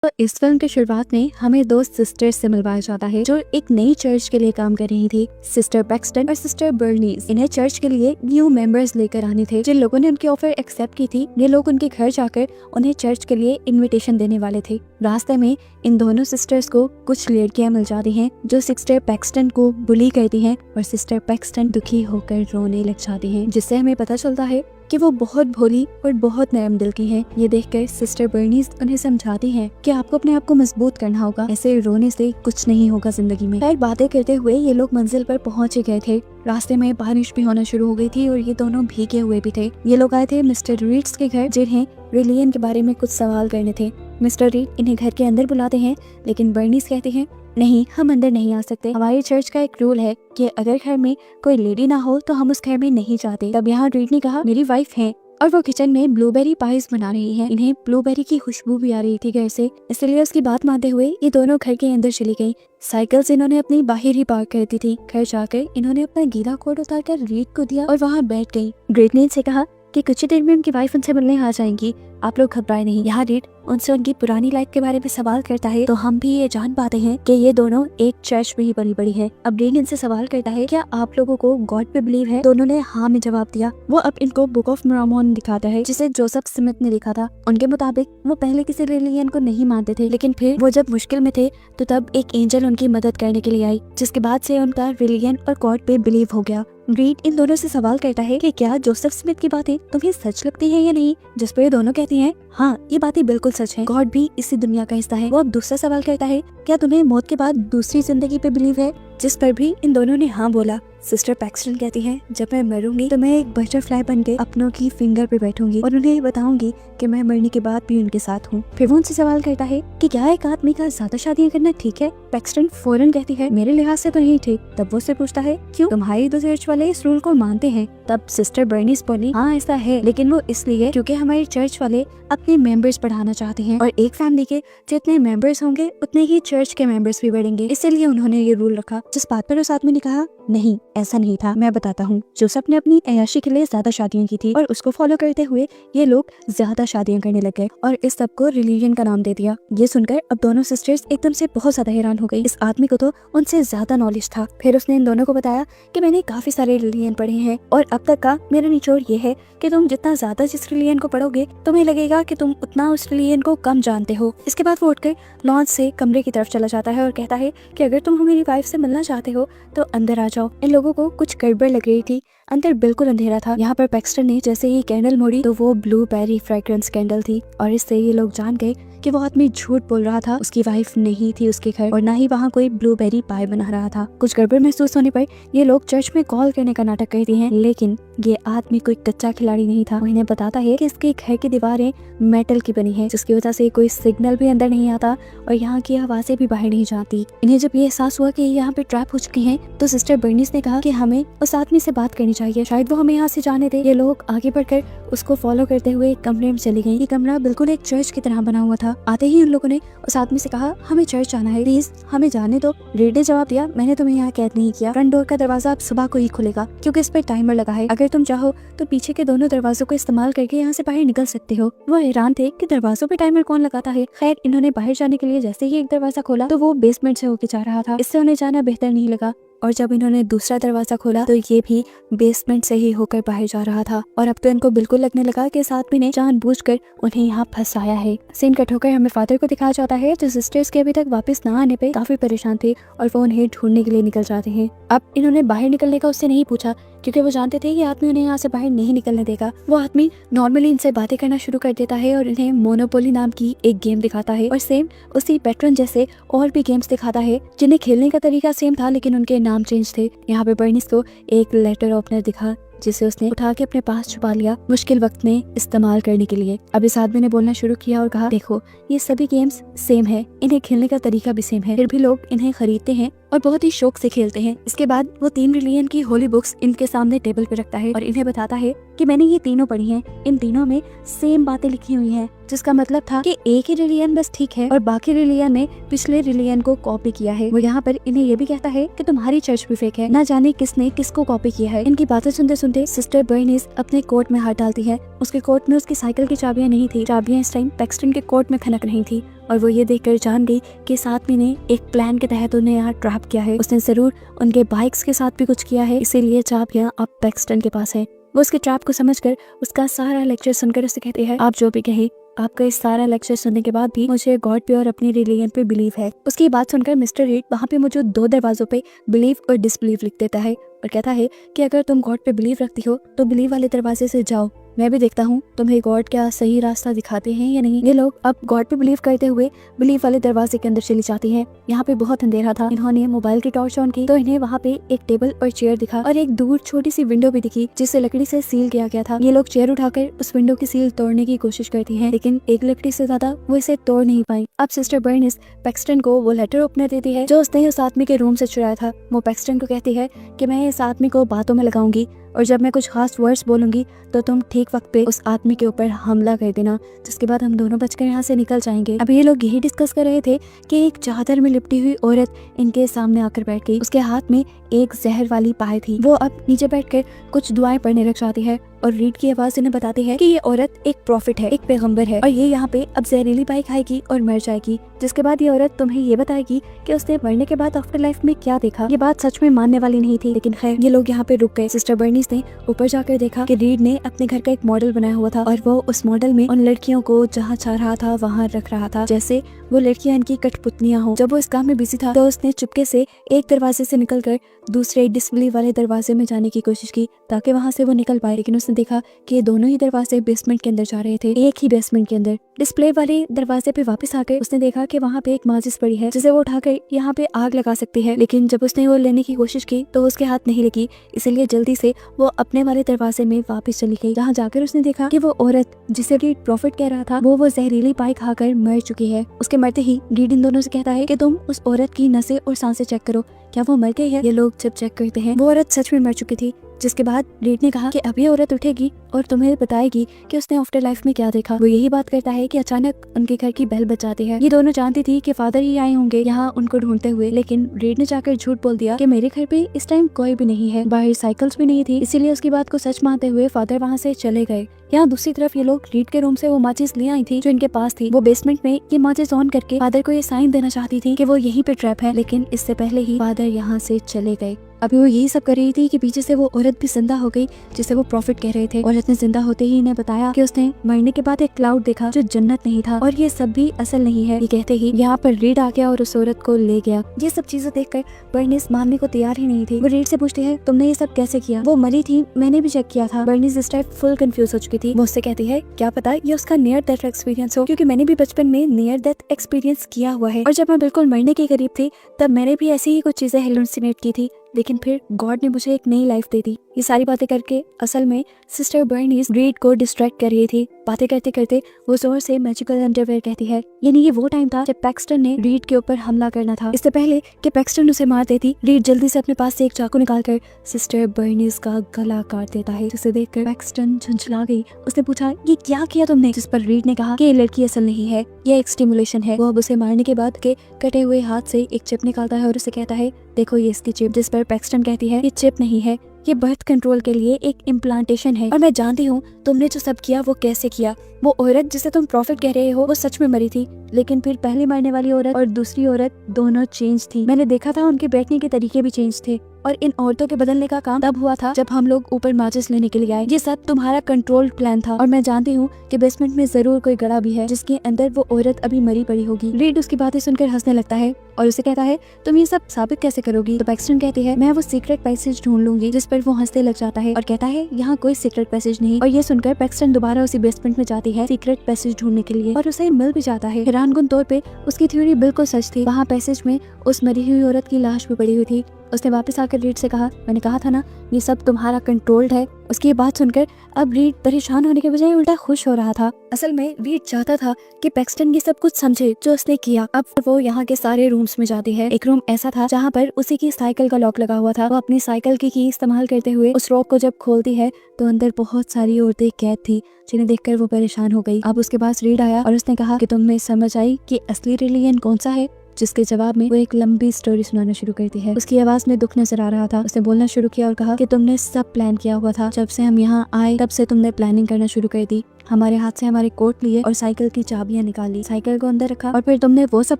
तो इस फिल्म की शुरुआत में हमें दो सिस्टर्स से मिलवाया जाता है जो एक नई चर्च के लिए काम कर रही थी। सिस्टर पैक्सटन और सिस्टर बर्नीस। इन्हें चर्च के लिए न्यू मेंबर्स लेकर आने थे। जिन लोगों ने उनकी ऑफर एक्सेप्ट की थी, ये लोग उनके घर जाकर उन्हें चर्च के लिए इनविटेशन देने वाले थे। रास्ते में इन दोनों सिस्टर्स को कुछ लड़कियां मिल जाती हैं जो सिस्टर पैक्सटन को बुली करती हैं और सिस्टर पैक्सटन दुखी होकर रोने लग जाती हैं, जिससे हमें पता चलता है कि वो बहुत भोली और बहुत नरम दिल की हैं। ये देखकर सिस्टर बर्नीस उन्हें समझाती हैं कि आपको अपने आप को मजबूत करना होगा, ऐसे रोने से कुछ नहीं होगा जिंदगी में। खैर, बातें करते हुए ये लोग मंजिल पर पहुंच गए थे। रास्ते में बारिश भी होना शुरू हो गई थी और ये दोनों भीगे हुए भी थे। ये लोग आए थे मिस्टर रीड्स के घर, जिन्हें रिलियन के बारे में कुछ सवाल करने थे। मिस्टर रीड इन्हें घर के अंदर बुलाते हैं, लेकिन बर्नीस कहती हैं नहीं, हम अंदर नहीं आ सकते। हमारी चर्च का एक रूल है कि अगर घर में कोई लेडी ना हो तो हम उस घर में नहीं जाते। तब यहाँ रीड ने कहा मेरी वाइफ है और वो किचन में ब्लूबेरी पाइस बना रही है। इन्हें ब्लूबेरी की खुशबू भी आ रही थी घर से, इसलिए उसकी बात मानते हुए ये दोनों घर के अंदर चली गई। साइकिल्स इन्होंने अपनी बाहर ही पार्क कर दी थी। घर जाकर इन्होंने अपना गीला कोट उतारकर रीड को दिया और वहाँ बैठ गई। रीड ने इनसे कहा कि कुछ ही देर में उनकी वाइफ उनसे मिलने आ जाएंगी, आप लोग घबराए नहीं। यहाँ रीड उनसे उनकी पुरानी लाइफ के बारे में सवाल करता है, तो हम भी ये जान पाते हैं कि ये दोनों एक चर्च में ही पली बड़ी है। अब रीड इनसे सवाल करता है क्या आप लोगों को गॉड पे बिलीव है? दोनों ने हाँ में जवाब दिया। वो अब इनको बुक ऑफ मोर्मन दिखाता है जिसे जोसेफ स्मिथ ने लिखा था। उनके मुताबिक वो पहले किसी रिलीजन को नहीं मानते थे, लेकिन फिर वो जब मुश्किल में थे तो तब एक एंजल उनकी मदद करने के लिए आई, जिसके बाद से उनका रिलीजन और गॉड पे बिलीव हो गया। रीड इन दोनों से सवाल करता है कि क्या जोसेफ स्मिथ की बातें तुम्हें सच लगती है या नहीं, जिस पर ये दोनों कहती हैं हाँ, ये बातें बिल्कुल सच है, गॉड भी इसी दुनिया का हिस्सा है। वो अब दूसरा सवाल करता है क्या तुम्हें मौत के बाद दूसरी जिंदगी पे बिलीव है, जिस पर भी इन दोनों ने हाँ बोला। सिस्टर पैक्सटन कहती है जब मैं मरूंगी तो मैं एक बटरफ्लाई बनके अपनों की फिंगर पे बैठूंगी और उन्हें बताऊंगी कि मैं मरने के बाद भी उनके साथ हूँ। फिर वो उनसे सवाल करता है कि क्या एक आदमी का ज्यादा शादियां करना ठीक है? पैक्सटन फौरन कहती है मेरे लिहाज से तो नहीं ठीक। तब वो उससे पूछता है क्यों, तुम्हारी दो चर्च वाले इस रूल को मानते हैं? तब सिस्टर बर्नीस बोली हाँ ऐसा है, लेकिन वो इसलिए क्योंकि हमारी चर्च वाले अपने मेंबर्स बढ़ाना चाहते हैं और एक फैमिली के जितने मेंबर्स होंगे उतने ही चर्च के मेंबर्स भी बढ़ेंगे, इसलिए उन्होंने ये रूल रखा। जिस बात पर उस आदमी ने कहा नहीं ऐसा नहीं था, मैं बताता हूँ। जोसेफ ने अपनी अय्याशी के लिए ज्यादा शादियां की थी और उसको फॉलो करते हुए ये लोग ज्यादा शादियां करने लग गए और इस सब को रिलीजन का नाम दे दिया। ये सुनकर अब दोनों सिस्टर्स एकदम से बहुत ज्यादा हैरान हो गई। इस आदमी को तो उनसे ज्यादा नॉलेज था। फिर उसने इन दोनों को बताया कि मैंने काफी सारे रिलीजन पढ़े हैं और अब तक का मेरा निचोड़ ये है कि तुम जितना ज्यादा जिस रिलीजन को पढ़ोगे तुम्हें लगेगा कि तुम उतना उस रिलीजन को कम जानते हो। इसके बाद वो उठकर लॉन्च से कमरे की तरफ चला जाता है और कहता है कि अगर तुम मेरी वाइफ से मिलना चाहते हो तो अंदर आ जाओ। इन लोगों को कुछ गड़बड़ लग रही थी, अंदर बिल्कुल अंधेरा था। यहाँ पर पैक्सटन ने जैसे ही कैंडल मोड़ी तो वो ब्लूबेरी फ्रेग्रेंस कैंडल थी और इससे ये लोग जान गए कि वो आदमी झूठ बोल रहा था। उसकी वाइफ नहीं थी उसके घर और ना ही वहाँ कोई ब्लूबेरी पाई बना रहा था। कुछ गड़बड़ महसूस होने पर ये लोग चर्च में कॉल करने का नाटक करते हैं, लेकिन ये आदमी कोई कच्चा खिलाड़ी नहीं था। वो इन्हें बताता है कि इसके घर की दीवारें मेटल की बनी है, जिसकी वजह से कोई सिग्नल भी अंदर नहीं आता और यहाँ की आवाजें भी बाहर नहीं जाती। इन्हें जब ये एहसास हुआ कि यहाँ पे ट्रैप हो चुके हैं तो सिस्टर बर्नीस ने कहा कि हमें उस आदमी से बात करनी चाहिए, शायद वो हमें यहाँ से जाने दे। ये लोग आगे बढ़कर उसको फॉलो करते हुए कमरे में चली गई। ये कमरा बिल्कुल एक चर्च की तरह बना हुआ था। आते ही उन लोगों ने उस आदमी से कहा हमें चर्च जाना है, प्लीज हमें जाने दो। रीड ने जवाब दिया मैंने तुम्हें यहाँ कैद नहीं किया, फ्रंट डोर का दरवाजा अब सुबह को ही खुलेगा क्योंकि इस पर टाइमर लगा है। अगर तुम चाहो तो पीछे के दोनों दरवाजों को इस्तेमाल करके यहाँ से बाहर निकल सकते हो। वो हैरान थे कि दरवाजों पे टाइमर कौन लगाता है। खैर, इन्होंने बाहर जाने के लिए जैसे ही एक दरवाजा खोला तो वो बेसमेंट से होके जा रहा था। इससे उन्हें जाना बेहतर नहीं लगा और जब इन्होंने दूसरा दरवाजा खोला तो ये भी बेसमेंट से ही होकर बाहर जा रहा था और अब तो इनको बिल्कुल लगने लगा कि इस आदमी ने जानबूझकर उन्हें यहाँ फंसाया है। सीन कट होकर हमें फादर को दिखाया जाता है जो सिस्टर्स के अभी तक वापस ना आने पे काफी परेशान थे और वो उन्हें ढूंढने के लिए निकल जाते हैं। अब इन्होंने बाहर निकलने का उससे नहीं पूछा क्योंकि वो जानते थे ये आदमी उन्हें यहाँ से बाहर नहीं निकलने देगा। वो आदमी नॉर्मली इनसे बातें करना शुरू कर देता है और इन्हें मोनोपोली नाम की एक गेम दिखाता है और सेम उसी पैटर्न जैसे और भी गेम्स दिखाता है जिन्हें खेलने का तरीका सेम था लेकिन उनके नाम चेंज थे। यहाँ पे बर्नीस को एक लेटर ओपनर दिखा जिसे उसने उठा के अपने पास छुपा लिया मुश्किल वक्त में इस्तेमाल करने के लिए। अब इस आदमी ने बोलना शुरू किया और कहा देखो ये सभी गेम्स सेम है, इन्हें खेलने का तरीका भी सेम है, फिर भी लोग इन्हें खरीदते हैं और बहुत ही शौक से खेलते हैं। इसके बाद वो 3 रिलीजन की होली बुक्स इनके सामने टेबल पे रखता है और इन्हें बताता है कि मैंने ये तीनों पढ़ी हैं, इन तीनों में सेम बातें लिखी हुई हैं, जिसका मतलब था कि एक ही रिलीजन बस ठीक है और बाकी रिलीजन ने पिछले रिलीजन को कॉपी किया है। वो यहाँ पर इन्हें ये भी कहता है कि तुम्हारी चर्च भी फेक है, ना जाने किसने किसको कॉपी किया है। इनकी बातें सुनते सुनते सिस्टर बर्नीस अपने कोट में हाथ डालती है। उसके कोट में उसकी साइकिल की चाबियां नहीं थी, चाबियां इस टाइम पैक्सटन के कोट में खनक रही थी और वो ये देखकर जान गई कि इस आदमी ने एक प्लान के तहत उन्हें यहाँ ट्रैप किया है। उसने जरूर उनके बाइक्स के साथ भी कुछ किया है, इसीलिए चाबियां अब पैक्सटन के पास है। वो उसके ट्रैप को समझकर उसका सारा लेक्चर सुनकर उससे कहती है, आप जो भी कहे, आपका इस सारा लेक्चर सुनने के बाद भी मुझे गॉड पे और अपनी रिलीजन पे बिलीव है। उसकी बात सुनकर मिस्टर रीड वहाँ पे मुझे 2 दरवाजों पे बिलीव और डिसबिलीव लिख देता है और कहता है कि अगर तुम गॉड पे बिलीव रखती हो तो बिलीव वाले दरवाजे से जाओ, मैं भी देखता हूँ तुम्हें गॉड क्या सही रास्ता दिखाते हैं या नहीं। ये लोग अब गॉड पे बिलीव करते हुए बिलीव वाले दरवाजे के अंदर चली जाती हैं। यहाँ पे बहुत अंधेरा था। इन्होंने मोबाइल की टॉर्च ऑन की तो इन्हें वहाँ पे एक टेबल और चेयर दिखा और एक दूर छोटी सी विंडो भी दिखी जिसे लकड़ी से सील किया गया था। ये लोग चेयर उठाकर उस विंडो की सील तोड़ने की कोशिश करती हैं, लेकिन एक लकड़ी से ज्यादा वो इसे तोड़ नहीं पाई। अब सिस्टर बर्निस पैक्सटन को वो लेटर ओपनर देती है जो उसने उस आदमी के रूम से चुराया था। वो पैक्सटन को कहती है कि मैं इस आदमी को बातों में लगाऊंगी और जब मैं कुछ खास वर्ड्स बोलूंगी तो तुम ठीक वक्त पे उस आदमी के ऊपर हमला कर देना, जिसके बाद हम दोनों बचकर यहाँ से निकल जाएंगे। अब ये लोग यही डिस्कस कर रहे थे कि एक चादर में लिपटी हुई औरत इनके सामने आकर बैठ गई। उसके हाथ में एक जहर वाली पाय थी। वो अब नीचे बैठकर कुछ दुआएं पढ़ने लग जाती है और रीड की आवाज इन्हें बताती है कि ये औरत एक प्रॉफिट है, एक पैगंबर है और ये यहाँ पे अब जहरीली पाई खाएगी और मर जाएगी, जिसके बाद ये औरत तुम्हें ये बताएगी कि उसने मरने के बाद आफ्टर लाइफ में क्या देखा। ये बात सच में मानने वाली नहीं थी, लेकिन खैर ये लोग यहाँ पे रुक गए। सिस्टर बर्नीस ने ऊपर जाकर देखा कि रीड ने अपने घर का एक मॉडल बनाया हुआ था और वो उस मॉडल में उन लड़कियों को जहाँ चाह रहा था वहाँ रख रहा था, जैसे वो लड़कियां इनकी कठपुतलियां हो। जब वो इस काम में बिजी था तो उसने चुपके से एक दरवाजे से निकलकर दूसरे डिस्प्ले वाले दरवाजे में जाने की कोशिश की ताकि वहां से वो निकल पाए, लेकिन उसने देखा कि दोनों ही दरवाजे बेसमेंट के अंदर जा रहे थे, एक ही बेसमेंट के अंदर। डिस्प्ले वाले दरवाजे पे वापस आकर उसने देखा कि वहाँ पे एक माचिस पड़ी है जिसे वो उठाकर यहाँ पे आग लगा सकती है, लेकिन जब उसने वो लेने की कोशिश की तो उसके हाथ नहीं लगी, इसलिए जल्दी से वो अपने वाले दरवाजे में वापस चली गई। जहाँ जाकर उसने देखा कि वो औरत जिसे रीड प्रॉफिट कह रहा था वो जहरीली पाई खाकर मर चुकी है। उसके मरते ही रीड इन दोनों से कहता है कि तुम उस औरत की नसें और सांसें चेक करो, क्या वो मर गई है। ये लोग जब चेक करते हैं वो औरत सच में मर चुकी थी, जिसके बाद रीड ने कहा कि अब ये औरत उठेगी और तुम्हें बताएगी कि उसने आफ्टर लाइफ में क्या देखा। वो यही बात करता है कि अचानक उनके घर की बेल बजाती है। ये दोनों जानती थी कि फादर ही आए होंगे यहाँ उनको ढूंढते हुए, लेकिन रीड ने जाकर झूठ बोल दिया कि मेरे घर पे इस टाइम कोई भी नहीं है, बाहर साइकिल्स भी नहीं थी, इसीलिए उसकी बात को सच मानते हुए फादर वहाँ से चले गए। यहाँ दूसरी तरफ ये लोग रीड के रूम से वो माचिस ले आई थी जो इनके पास थी। वो बेसमेंट में ये माचिस ऑन करके फादर को ये साइन देना चाहती थी कि वो यहीं पे ट्रैप है, लेकिन इससे पहले ही फादर यहाँ से चले गए। अभी वो यही सब कर रही थी कि पीछे से वो औरत भी जिंदा हो गई जिसे वो प्रॉफिट कह रहे थे। औरत ने जिंदा होते ही इन्हें बताया कि उसने मरने के बाद एक क्लाउड देखा जो जन्नत नहीं था और ये सब भी असल नहीं है। ये कहते ही यहाँ पर रीड आ गया और उस औरत को ले गया। ये सब चीजें देखकर बर्निस मानने को तैयार ही नहीं थी। वो रीड से पूछती है तुमने ये सब कैसे किया? वो मरी थी, मैंने भी चेक किया था। बर्निस इस टाइप फुल कंफ्यूज हो चुकी थी। वो उससे कहती है क्या पता ये उसका नियर डेथ एक्सपीरियंस हो, क्योंकि मैंने भी बचपन में नियर डेथ एक्सपीरियंस किया हुआ है और जब मैं बिल्कुल मरने के करीब थी तब मैंने भी ऐसी ही कुछ चीजें हेलुसिनेट की थी, लेकिन फिर गॉड ने मुझे एक नई लाइफ दे दी। ये सारी बातें करके असल में सिस्टर बर्निस रीड को डिस्ट्रैक्ट कर रही थी। बातें करते करते वो जोर से मैजिकल अंडरवेयर कहती है, यानी ये वो टाइम था जब पैक्सटन ने रीड के ऊपर हमला करना था। इससे पहले कि पैक्सटन उसे मार देती, रीड जल्दी से अपने पास से एक चाकू निकालकर सिस्टर बर्निस का गला काट देता है, जिसे देखकर पैक्सटन झुंझला गई। उसने पूछा ये क्या किया तुमने? जिस पर रीड ने कहा कि ये लड़की असल नहीं है, ये एक स्टिमुलेशन है। वो अब उसे मारने के बाद के कटे हुए हाथ से एक चिप निकालता है और उसे कहता है देखो ये इसकी चिप, जिस पर पैक्सटन कहती है ये चिप नहीं है, ये बर्थ कंट्रोल के लिए एक इम्प्लांटेशन है और मैं जानती हूँ तुमने जो सब किया वो कैसे किया। वो औरत जिसे तुम प्रॉफिट कह रहे हो वो सच में मरी थी, लेकिन फिर पहले मरने वाली औरत और दूसरी औरत दोनों चेंज थी। मैंने देखा था उनके बैठने के तरीके भी चेंज थे और इन औरतों के बदलने का काम तब हुआ था जब हम लोग ऊपर माचिस लेने के लिए आए। ये सब तुम्हारा कंट्रोल प्लान था और मैं जानती हूँ कि बेसमेंट में जरूर कोई गड़ा भी है जिसके अंदर वो औरत अभी मरी पड़ी होगी। रीड उसकी बातें सुनकर हंसने लगता है और उसे कहता है तुम ये सब साबित कैसे करोगी? तो पैक्सटन कहती है मैं वो सीक्रेट पैसेज ढूंढ लूंगी, जिस पर वो हंसने लग जाता है और कहता है यहाँ कोई सीक्रेट पैसेज नहीं। और ये सुनकर पैक्सटन दोबारा उसी बेसमेंट में जाती है सीक्रेट पैसेज ढूंढने के लिए और उसे मिल भी जाता है। हैरानकुन तौर पे उसकी थ्योरी बिल्कुल सच थी। वहाँ पैसेज में उस मरी हुई औरत की लाश भी पड़ी हुई थी उसने वापस आकर रीड से कहा, मैंने कहा था ना ये सब तुम्हारा कंट्रोल्ड है। उसकी ये बात सुनकर अब रीड परेशान होने के बजाय उल्टा खुश हो रहा था। असल में रीड चाहता था कि पैक्सटन ये सब कुछ समझे जो उसने किया। अब वो यहाँ के सारे रूम्स में जाती है। एक रूम ऐसा था जहाँ पर उसी की साइकिल का लॉक लगा हुआ था। वो अपनी साइकिल की इस्तेमाल करते हुए उस लॉक को जब खोलती है तो अंदर बहुत सारी औरतें कैद थी, जिन्हें देखकर वो परेशान हो गई। अब उसके पास रीड आया और उसने कहा कि तुम्हें समझ आई कि असली रिलीजन कौन सा है। जिसके जवाब में वो एक लंबी स्टोरी सुनाना शुरू करती है। उसकी आवाज में दुख नजर आ रहा था। उसने बोलना शुरू किया और कहा कि तुमने सब प्लान किया हुआ था। जब से हम यहाँ आए तब से तुमने प्लानिंग करना शुरू कर दी। हमारे हाथ से हमारे कोट लिए और साइकिल की चाबियां निकाली, साइकिल को अंदर रखा और फिर तुमने वो सब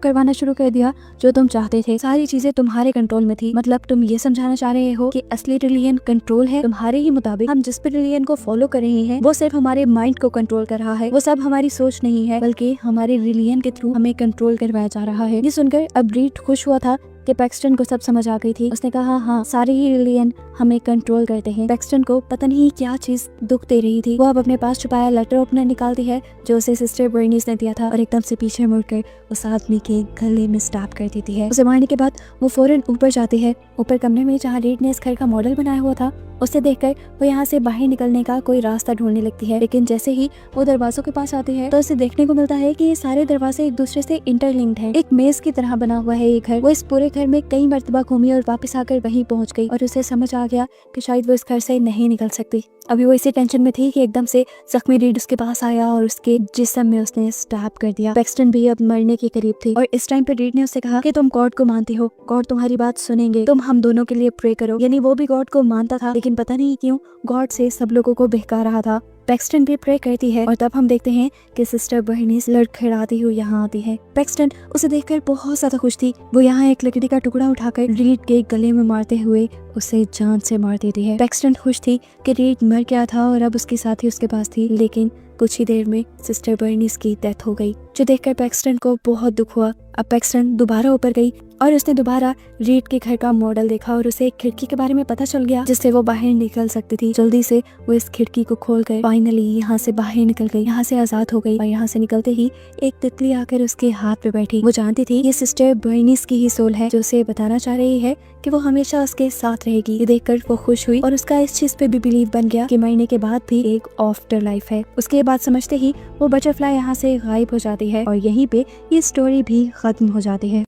करवाना शुरू कर दिया जो तुम चाहते थे। सारी चीजें तुम्हारे कंट्रोल में थी। मतलब तुम ये समझाना चाह रहे हो कि असली रिलीजन कंट्रोल है तुम्हारे ही मुताबिक। हम जिस भी रिलीजन को फॉलो कर रहे हैं वो सिर्फ हमारे माइंड को कंट्रोल कर रहा है। वो सब हमारी सोच नहीं है बल्कि हमारे रिलीजन के थ्रू हमें कंट्रोल करवाया जा रहा है। ये सुनकर अब रीड खुश हुआ था कि पैक्सटन को सब समझ आ गई थी। उसने कहा हाँ, सारे ही रिलीजन हमें कंट्रोल करते हैं। पैक्सटन को पता नहीं क्या चीज दुख दे रही थी। वो अब अपने पास छुपाया लेटर ओपनर निकालती है जो उसे सिस्टर बर्नीस ने दिया था और एकदम से पीछे मुड़कर उस आदमी के गले में स्टैप कर देती है। उसे मारने के बाद वो फौरन ऊपर जाती है। ऊपर कमरे में जहाँ रीड ने इस घर का मॉडल बनाया हुआ था उसे देखकर वो यहाँ से बाहर निकलने का कोई रास्ता ढूंढने लगती है। लेकिन जैसे ही वो दरवाजों के पास आती है तो उसे देखने को मिलता है कि ये सारे दरवाजे एक दूसरे से इंटरलिंक्ड हैं। एक मेज की तरह बना हुआ है ये घर। वो इस पूरे घर में कई मर्तबा घूमी और वापस आकर वहीं पहुंच गई और उसे समझ आ गया कि शायद वो इस घर से नहीं निकल सकती। अभी वो इसी टेंशन में थी कि एकदम से जख्मी रीड उसके पास आया और उसके जिस्म में उसने स्टैप कर दिया। पैक्सटन भी अब मरने के करीब थी और इस टाइम पे रीड ने उससे कहा कि तुम गॉड को मानती हो, गॉड तुम्हारी बात सुनेंगे, तुम हम दोनों के लिए प्रे करो। यानी वो भी गॉड को मानता था लेकिन पता नहीं क्यों गॉड से सब लोगों को बहका रहा था। पैक्सटन भी प्रे करती है और तब हम देखते हैं कि सिस्टर बर्नीस लड़खड़ाती हुई यहाँ आती है। पैक्सटन उसे देखकर बहुत ज्यादा खुश थी। वो यहाँ एक लकड़ी का टुकड़ा उठाकर रीड के गले में मारते हुए उसे जान से मार देती है। पैक्सटन खुश थी कि रीड मर गया था और अब उसकी साथी उसके पास थी, लेकिन कुछ ही देर में सिस्टर बर्नीस की डेथ हो गई, जो देखकर पैक्सटन को बहुत दुख हुआ। अब पैक्सटन दोबारा ऊपर गई और उसने दोबारा रीड के घर का मॉडल देखा और उसे एक खिड़की के बारे में पता चल गया जिससे वो बाहर निकल सकती थी। जल्दी से वो इस खिड़की को खोलकर फाइनली यहाँ से बाहर निकल गई, यहाँ से आजाद हो गई। और यहाँ से निकलते ही एक तितली आकर उसके हाथ पे बैठी। वो जानती थी ये सिस्टर बर्नीस की ही सोल है जो उसे बताना चाह रही है कि वो हमेशा उसके साथ रहेगी। ये देखकर वो खुश हुई और उसका इस चीज पे भी बिलीव बन गया कि मरने के बाद भी एक आफ्टर लाइफ है। उसके बाद समझते ही वो बटरफ्लाई यहाँ से गायब हो जाती है और यहीं पे ये स्टोरी भी खत्म हो जाती है।